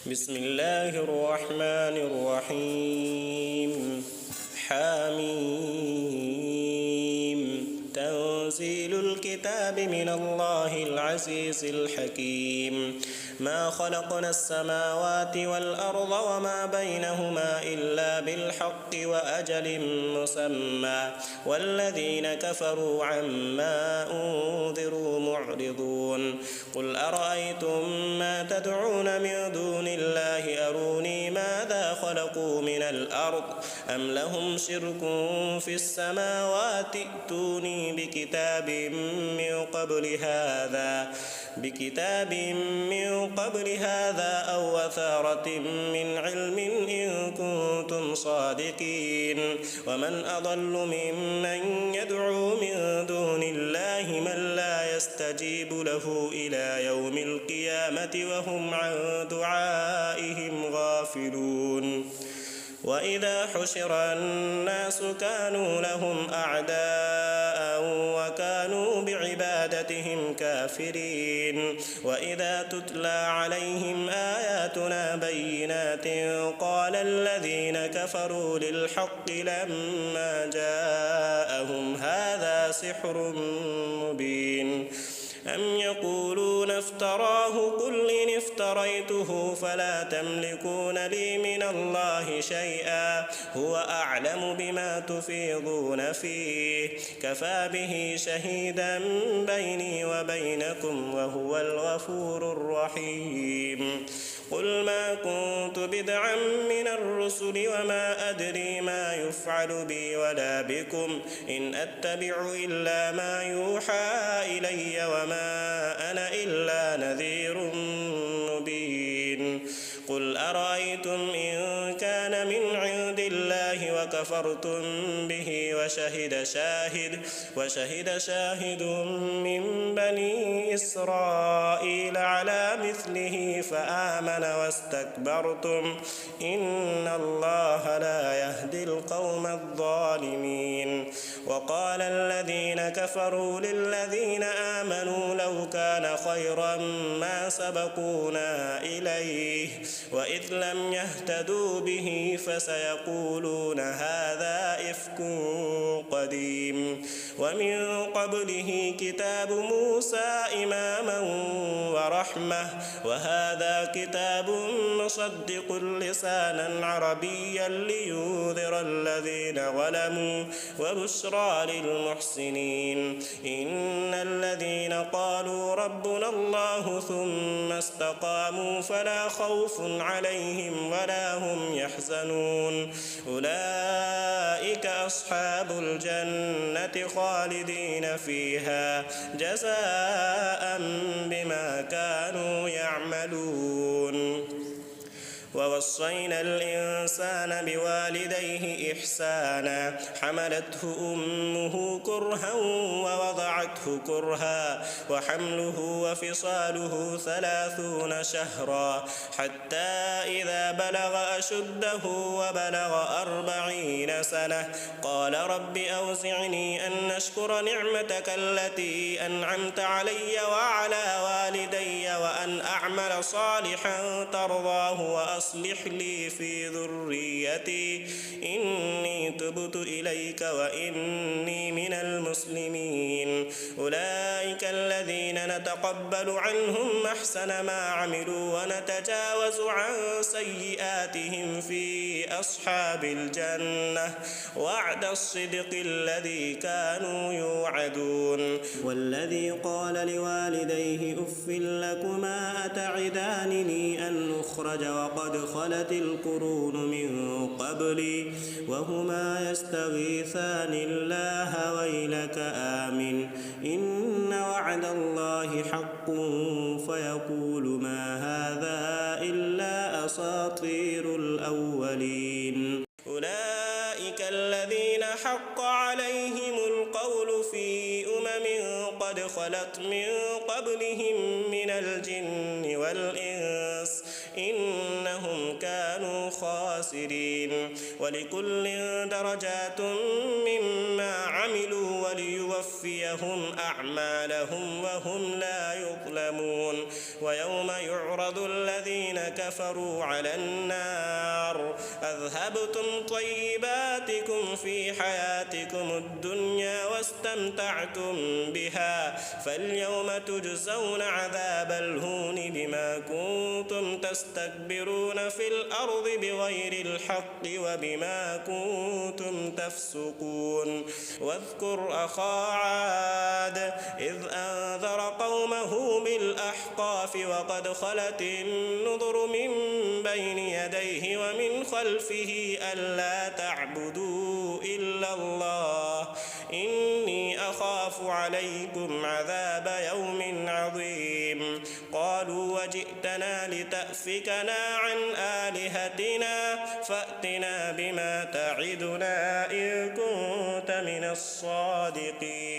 بسم الله الرحمن الرحيم. حميم. تنزيل الكتاب من الله العزيز الحكيم. ما خلقنا السماوات والأرض وما بينهما إلا بالحق وأجل مسمى والذين كفروا عما أنذروا معرضون. قل أرأيتم ما تدعون من دون الله أروني ماذا خلقوا من الأرض أم لهم شرك في السماوات ائتوني بكتاب من قبل هذا أو أثارة من علم إن كنتم صادقين. ومن أضل ممن يدعو من دون الله من لا يستجيب له إلى يوم القيامة وهم عن دعائهم غافلون. وإذا حشر الناس كانوا لهم أعداء وكانوا بعبادتهم كافرين. وإذا تتلى عليهم آياتنا بينات قال الذين كفروا للحق لما جاءهم هذا سحر مبين. أم يقولون افتراه قل إن افتريته فلا تملكون لي من الله شيئا هو أعلم بما تفيضون فيه كفى به شهيدا بيني وبينكم وهو الغفور الرحيم. قل ما كنت بدعا من الرسل وما أدري ما يفعل بي ولا بكم إن أتبع إلا ما يوحى إلي وما أنا إلا نذير مبين. قل أرأيتم إن كان من عند الله وكفرتم به وشهد شاهد من بني إسرائيل على مثله فآمن واستكبرتم إن الله لا يهدي القوم الظالمين. وقال الذين كفروا للذين آمنوا لو كان خيرا ما سبقونا إليه وإذ لم يهتدوا به فسيقولون هذا إفك قديم. ومن قبله كتاب موسى إماما ورحمة وهذا كتاب مصدق لسانا عربيا لينذر الذين ظلموا وبشرى للمحسنين. إن الذين قالوا ربنا الله ثم استقاموا فلا خوف عليهم ولا هم يحزنون أولئك أصحاب الجنة خالدين فيها جزاء بما كانوا يعملون. ووصينا الإنسان بوالديه إحسانا حملته أمه كرها ووضعته كرها وحمله وفصاله 30 شهرا حتى إذا بلغ أشده وبلغ 40 سنة قال رب أوزعني أن أشكر نعمتك التي أنعمت علي وعلى والدي وأن أعمل صالحا ترضاه وأصلح لي في ذريتي إني تبت إليك وإني من المسلمين. أولئك الذين نتقبل عنهم أحسن ما عملوا ونتجاوز عن سيئاتهم في أصحاب الجنة وعد الصدق الذي كانوا يوعدون. والذي قال لوالديه أف لكما أتعدانني أن أخرج وقد خلت القرون من قبلي وهما يستغيثان الله ويلك آمن إن وعد الله حق فيقول ما هذا إلا أساطير الأولين. أولئك الذين حق عليهم القول في قد خلت من قبلهم من الجن والإنس إنهم كانوا خاسرين. ولكل درجات مما عملوا وليوفيهم أعمالهم وهم لا يظلمون. ويوم يعرض الذين كفروا على النار أذهبتم طيباتكم في حياتكم الدنيا واستمتعتم بها فاليوم تجزون عذاب الهون بما كنتم تستكبرون في الأرض بغير الحق وبما كنتم تفسقون واذكر أخا عاد إذ أنذر قومه بالأحقاف وقد خلت النذر من بين يديه ومن خلفه ألا تعبدوا إلا الله إني أخاف عليكم عذاب يوم عظيم قالوا وجئتنا لتأفكنا عن آلهتنا فأتنا بما تعدنا إن كنت من الصادقين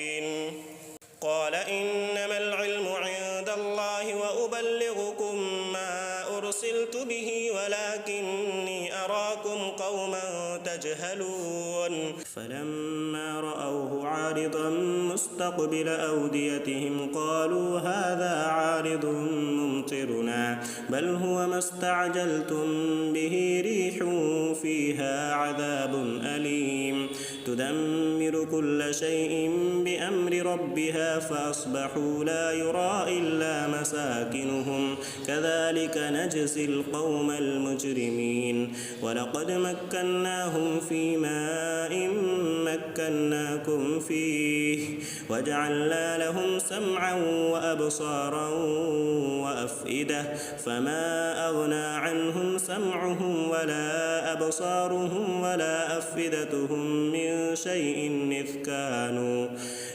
قال إنما العلم عند الله وأبلغكم ما أرسلت به ولكني أراكم قوما تجهلون فلما رأوه عارضا مستقبل أوديتهم قالوا هذا عارض ممطرنا بل هو ما استعجلتم به ريح فيها عذاب أليم تدمر كل شيء بأمر ربها فأصبحوا لا يرى إلا مساكنهم كذلك نجزي القوم المجرمين ولقد مكناهم في ماء مكناكم فيه وجعلنا لهم سمعا وأبصارا وأفئدة فما أغنى عنهم سمعهم ولا أبصارهم ولا أفئدتهم من شيء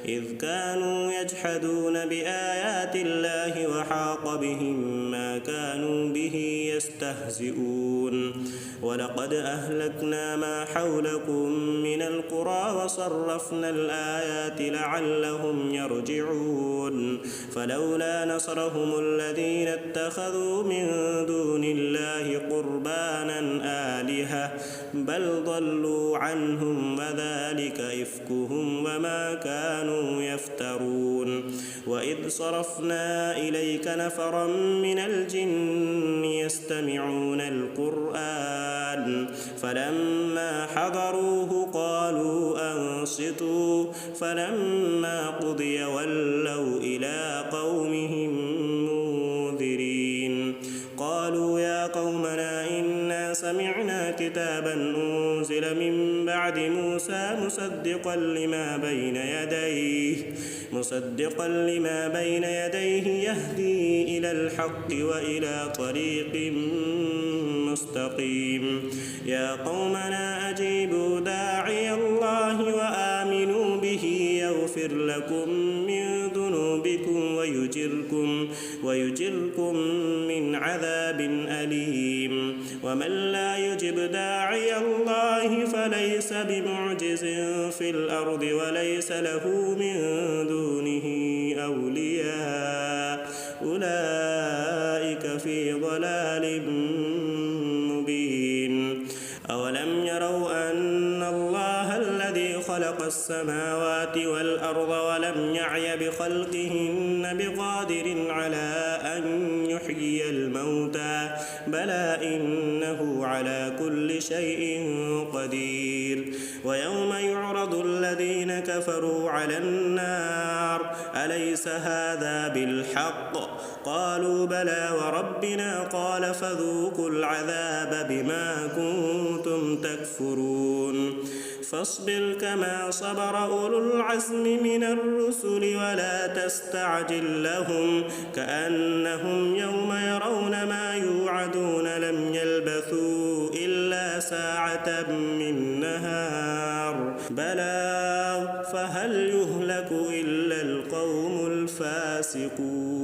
إذ كانوا يجحدون بآيات الله وحاق بهم ما كانوا به يستهزئون ولقد أهلكنا ما حولكم من القرى وصرفنا الآيات لعلهم يرجعون فلولا نصرهم الذين اتخذوا من دون الله قربانا آلهة بل ضلوا عنهم وذلك إفكهم وما كانوا يفترون وإذ صرفنا إليك نفرا من الجن يستمعون القرآن فلما حضروه قالوا أنصتوا فلما قضي ولوا إلى قومهم منذرين قالوا يا قومنا إنا سمعنا كتابا أنزل من بعد موسى مصدقا لما بين يديه يهدي إلى الحق وإلى طريق مستقيم يا قومنا أجيبوا داعي الله وآمنوا به يغفر لكم من ذنوبكم ويجركم من عذاب أليم ومن لا يجب داعي الله فليس بمعجز في الأرض وليس له من دونه أولياء أولئك في ضلال مبين أولم يروا أن الله الذي خلق السماوات والأرض ولم يعي بخلقهن بقادر على أن يحيي الموتى بلى إنه على كل شيء قدير ويوم يعرض الذين كفروا على النار أليس هذا بالحق قالوا بلى وربنا قال فذوقوا العذاب بما كنتم تكفرون فاصبر كما صبر أولو العزم من الرسل ولا تستعجل لهم كأنهم يوم يرون ما يوعدون لم يلبثوا إلا ساعة من نهار بلاغ فهل يهلك إلا القوم الفاسقون